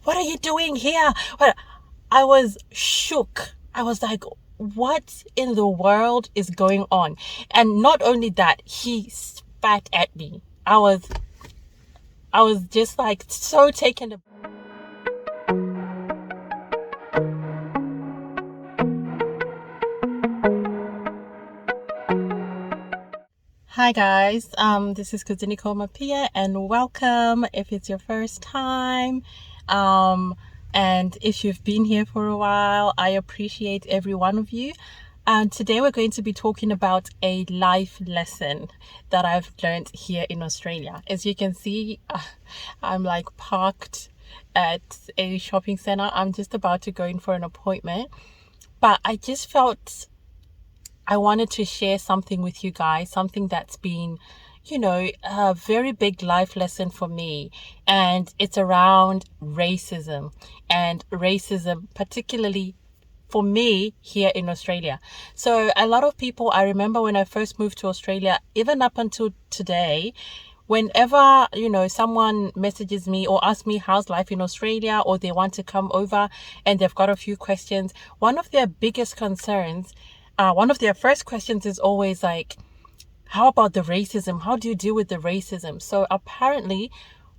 what are you doing here? I was shook. I was like, what in the world is going on? And not only that, he spat at me. I was just like so taken aback. Hi guys, this is Kudzie Nicolle Mapiye, and welcome if it's your first time. And if you've been here for a while, I appreciate every one of you. And today we're going to be talking about a life lesson that I've learned here in Australia. As you can see, I'm like parked at a shopping center. I'm just about to go in for an appointment, but I just felt I wanted to share something with you guys, something that's been, a very big life lesson for me. And it's around racism, particularly for me here in Australia. So a lot of people, I remember when I first moved to Australia, even up until today, whenever, someone messages me or asks me how's life in Australia, or they want to come over and they've got a few questions, one of their biggest concerns, one of their first questions is always like, how about the racism? How do you deal with the racism? So apparently,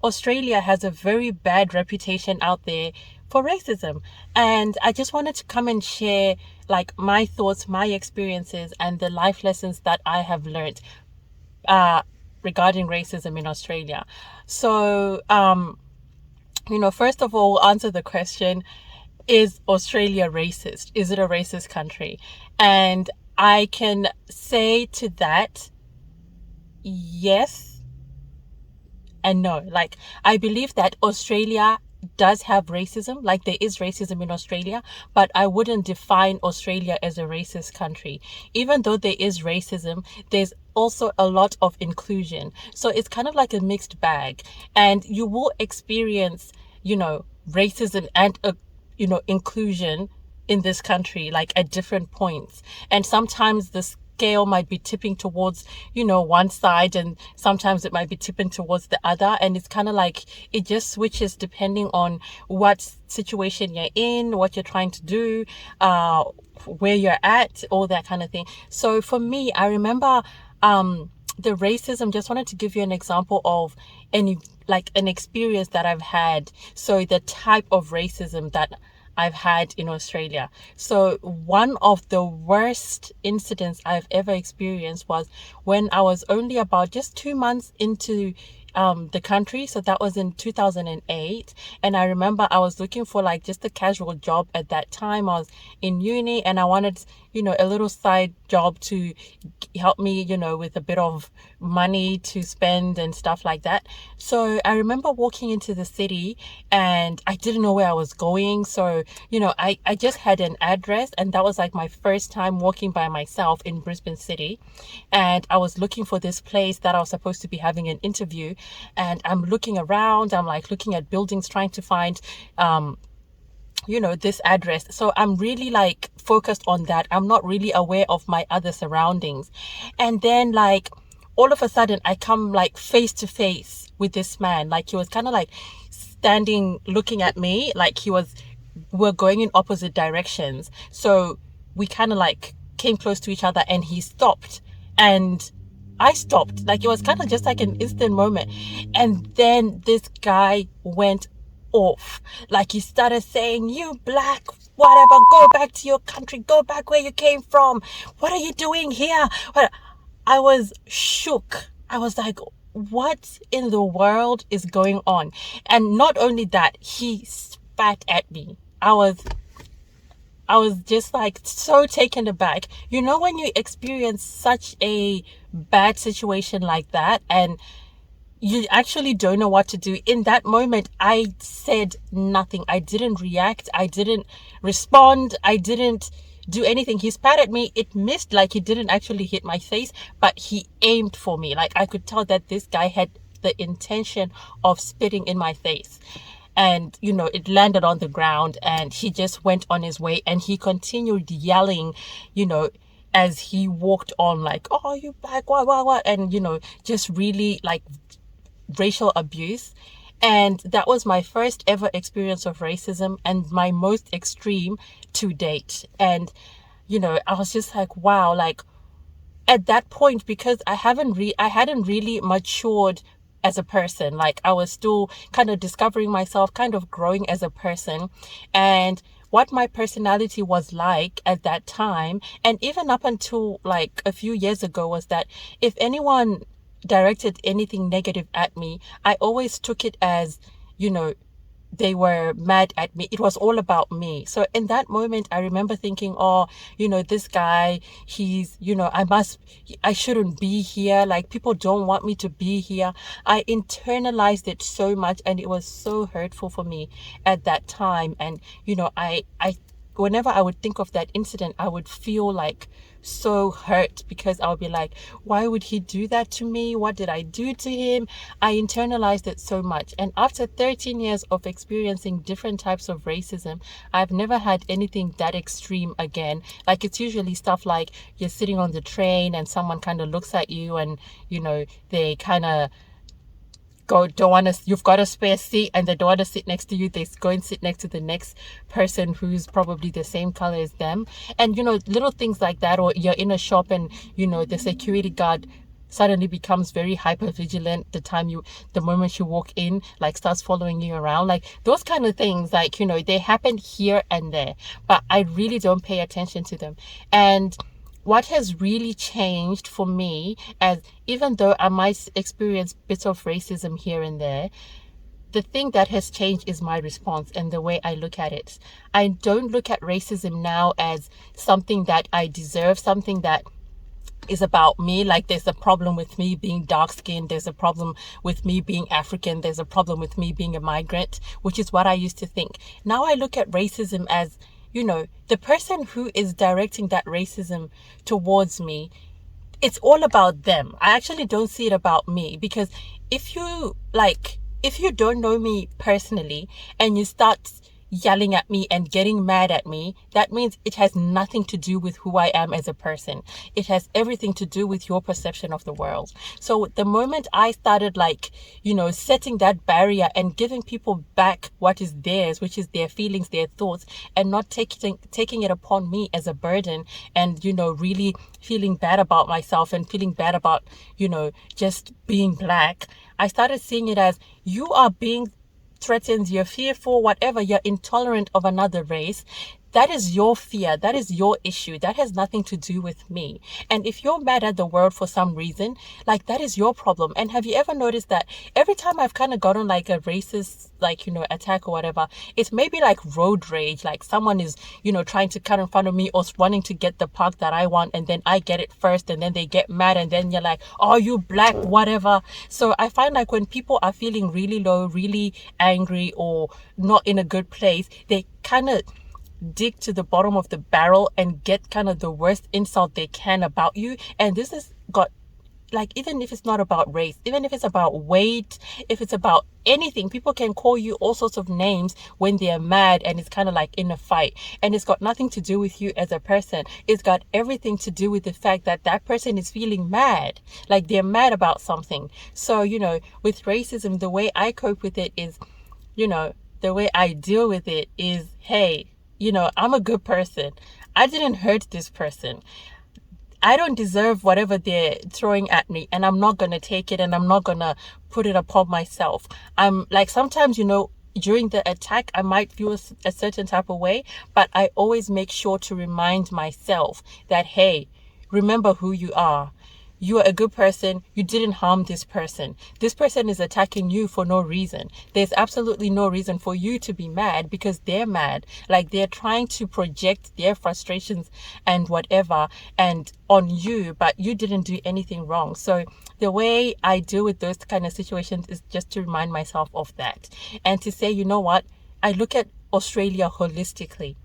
Australia has a very bad reputation out there for racism. And I just wanted to come and share like my thoughts, my experiences, and the life lessons that I have learned regarding racism in Australia. So, first of all, we'll answer the question, is Australia racist? Is it a racist country? And I can say to that, yes and no. Like, I believe that Australia does have racism, like there is racism in Australia, but I wouldn't define Australia as a racist country. Even though there is racism, there's also a lot of inclusion. So it's kind of like a mixed bag, and you will experience, racism and inclusion in this country, like at different points. And sometimes the scale might be tipping towards, one side, and sometimes it might be tipping towards the other. And it's kind of like it just switches depending on what situation you're in, what you're trying to do, where you're at, all that kind of thing. So for me, I remember, the racism, just wanted to give you an example of an experience that I've had. So the type of racism that I've had in Australia. So one of the worst incidents I've ever experienced was when I was only about just 2 months into the country. So that was in 2008. And I remember I was looking for like just a casual job at that time. I was in uni and I wanted, a little side job to help me, with a bit of money to spend and stuff like that. So I remember walking into the city and I didn't know where I was going. So, I just had an address, and that was like my first time walking by myself in Brisbane City. And I was looking for this place that I was supposed to be having an interview. And I'm looking around, I'm like looking at buildings, trying to find, this address. So I'm really like focused on that. I'm not really aware of my other surroundings. And then like all of a sudden I come like face to face with this man. Like he was kind of like standing looking at me, like we're going in opposite directions. So we kind of like came close to each other, and he stopped and I stopped. Like it was kind of just like an instant moment. And then this guy went off. Like he started saying, "You black, whatever, go back to your country, go back where you came from. What are you doing here?" I was shook. I was like, what in the world is going on? And not only that, he spat at me. I was just like so taken aback. When you experience such a bad situation like that and you actually don't know what to do. In that moment, I said nothing. I didn't react. I didn't respond. I didn't do anything. He spat at me. It missed, like he didn't actually hit my face, but he aimed for me. Like I could tell that this guy had the intention of spitting in my face. And it landed on the ground, and he just went on his way, and he continued yelling, as he walked on, like, "Oh, you black, what," and just really like racial abuse. And that was my first ever experience of racism and my most extreme to date. And, I was just like, wow, like at that point, because I hadn't really matured as a person. Like I was still kind of discovering myself, kind of growing as a person, and what my personality was like at that time, and even up until like a few years ago, was that if anyone directed anything negative at me, I always took it as, you know, they were mad at me. It was all about me. So in that moment, I remember thinking, oh, this guy, he's, I shouldn't be here. Like people don't want me to be here. I internalized it so much, and it was so hurtful for me at that time. And, whenever I would think of that incident, I would feel like so hurt, because I would be like, why would he do that to me? What did I do to him? I internalized it so much. And after 13 years of experiencing different types of racism, I've never had anything that extreme again. Like it's usually stuff like you're sitting on the train and someone kind of looks at you and, they kind of you've got a spare seat and they don't want to sit next to you, they go and sit next to the next person who's probably the same color as them. And little things like that. Or you're in a shop and the security guard suddenly becomes very hyper vigilant the moment you walk in, like starts following you around, like those kind of things, like they happen here and there, but I really don't pay attention to them. And what has really changed for me, as even though I might experience bits of racism here and there, the thing that has changed is my response and the way I look at it. I don't look at racism now as something that I deserve, something that is about me. Like there's a problem with me being dark skinned, there's a problem with me being African, there's a problem with me being a migrant, which is what I used to think. Now I look at racism as, the person who is directing that racism towards me, it's all about them. I actually don't see it about me, because if you don't know me personally and you start yelling at me and getting mad at me, that means it has nothing to do with who I am as a person. It has everything to do with your perception of the world. So the moment I started setting that barrier and giving people back what is theirs, which is their feelings, their thoughts, and not taking it upon me as a burden, and really feeling bad about myself and feeling bad about just being black, I started seeing it as, you are being threatened, you're fearful, whatever, you're intolerant of another race. That is your fear. That is your issue. That has nothing to do with me. And if you're mad at the world for some reason, like that is your problem. And have you ever noticed that every time I've kind of gotten like a racist, attack or whatever, it's maybe like road rage, like someone is, trying to cut in front of me or wanting to get the park that I want, and then I get it first, and then they get mad, and then you're like, oh, you black, whatever. So I find like when people are feeling really low, really angry, or not in a good place, they kind of dig to the bottom of the barrel and get kind of the worst insult they can about you. And this has got, like, even if it's not about race, even if it's about weight, if it's about anything, people can call you all sorts of names when they're mad, and it's kind of like in a fight, and it's got nothing to do with you as a person. It's got everything to do with the fact that that person is feeling mad, like they're mad about something. So with racism, the way I cope with it is, the way I deal with it is, hey, I'm a good person. I didn't hurt this person. I don't deserve whatever they're throwing at me, and I'm not going to take it, and I'm not going to put it upon myself. I'm like, sometimes, during the attack, I might feel a certain type of way, but I always make sure to remind myself that, hey, remember who you are. You are a good person. You didn't harm this person. This person is attacking you for no reason. There's absolutely no reason for you to be mad, because they're mad. Like they're trying to project their frustrations and whatever and on you, but you didn't do anything wrong. So the way I deal with those kind of situations is just to remind myself of that, and to say, you know what? I look at Australia holistically.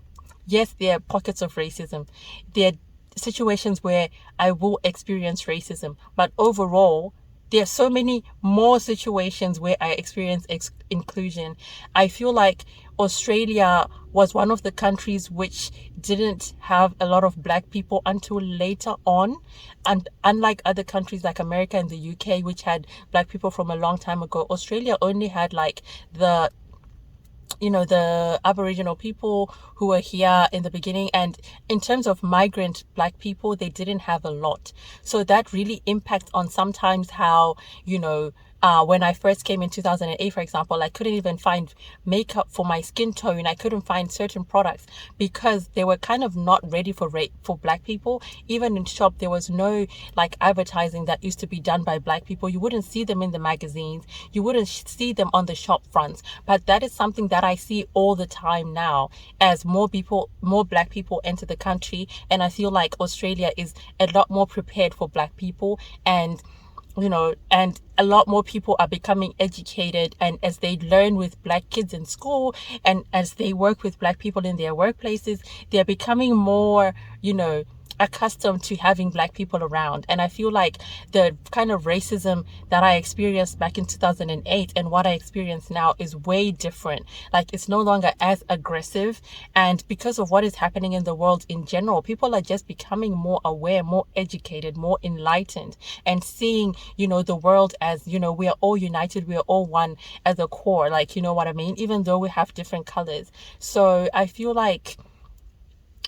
Yes, there are pockets of racism. There are situations where I will experience racism, but overall, there are so many more situations where I experience inclusion. I feel like Australia was one of the countries which didn't have a lot of black people until later on. And unlike other countries like America and the UK, which had black people from a long time ago, Australia only had like the the Aboriginal people who were here in the beginning. And in terms of migrant black people, they didn't have a lot. So that really impacts on sometimes how, when I first came in 2008, for example, I couldn't even find makeup for my skin tone. I couldn't find certain products because they were kind of not ready for black people. Even in shop, there was no like advertising that used to be done by black people. You wouldn't see them in the magazines. You wouldn't see them on the shop fronts. But that is something that I see all the time now as more black people enter the country. And I feel like Australia is a lot more prepared for black people, and and a lot more people are becoming educated, and as they learn with black kids in school and as they work with black people in their workplaces, they're becoming more accustomed to having black people around. And I feel like the kind of racism that I experienced back in 2008 and what I experience now is way different. Like, it's no longer as aggressive, and because of what is happening in the world in general, people are just becoming more aware, more educated, more enlightened, and seeing the world as we are all united, we are all one at the core, like, you know what I mean, even though we have different colors. So I feel like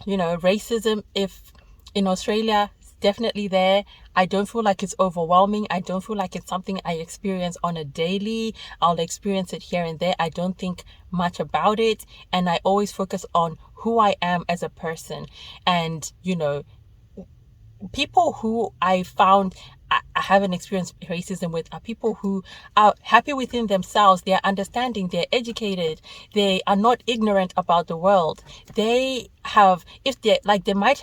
racism, if in Australia, it's definitely there. I don't feel like it's overwhelming. I don't feel like it's something I experience on a daily. I'll experience it here and there. I don't think much about it. And I always focus on who I am as a person. And, people who I found I haven't experienced racism with are people who are happy within themselves. They are understanding, they're educated, they are not ignorant about the world. They have, if they like, they might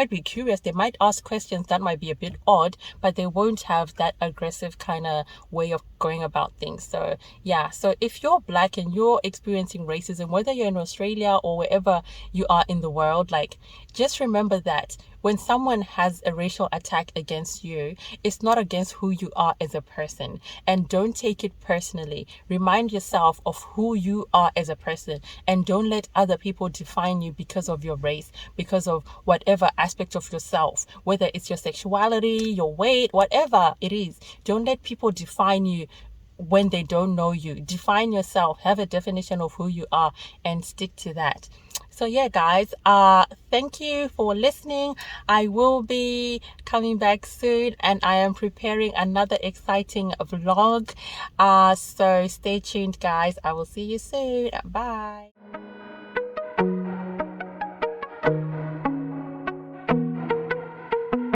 be curious, they might ask questions that might be a bit odd, but they won't have that aggressive kind of way of going about things. So yeah, so if you're black and you're experiencing racism, whether you're in Australia or wherever you are in the world, like, just remember that when someone has a racial attack against you, it's not against who you are as a person. And don't take it personally. Remind yourself of who you are as a person, and don't let other people define you because of your race, because of whatever aspect of yourself, whether it's your sexuality, your weight, whatever it is. Don't let people define you when they don't know you. Define yourself, have a definition of who you are, and stick to that. So yeah, guys, thank you for listening. I will be coming back soon, and I am preparing another exciting vlog. So stay tuned, guys. I will see you soon. Bye.